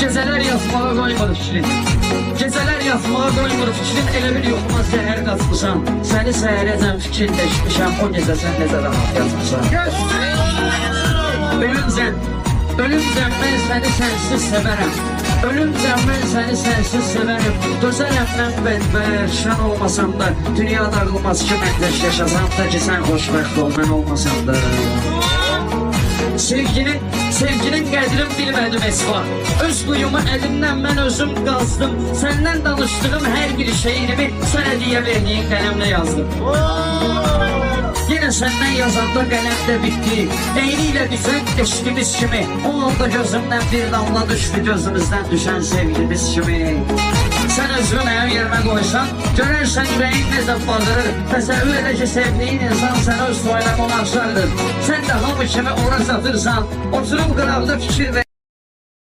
Geceler yazmağa koymur fikrin. Geceler yazmağa koymur fikrin. Elə bir yoxuma zəhər qatmışam. Səni səhərəcəm fikirləşmişəm. O gecə sən necə rahat yazmışam. Ölümcəm mən səni sənsiz sevərəm. Ölümcəm mən səni sənsiz sevərəm. Dözərəm mən bədbəşən olmasam da. Dünyada olmaz ki mən tək yaşasam da ki sən xoşbəxt ol mən olmasam da. Sevginin qədrim bilmədim esva. Öz quyumu əlimdən mən özüm qazdım. Səndən danışdığım hər bir şeirimi sənə deyə verdiyin qələmlə yazdım. Yine senden yazanda qələm də bitdi. Eyniyle düşən eşkimiz kimi. O anda gözümdən bir damla düşdü. Gözümüzdən düşən sevgimiz kimi. Sen özünü mənim yerimə qoysan, görərsən ürəyin necə bağırır. Təsəvvür elə ki sevdiğin insan sənə öz toylamı marşardır. Sen de hamı kimi ora satırsan, oturup qıraqda fikir ver.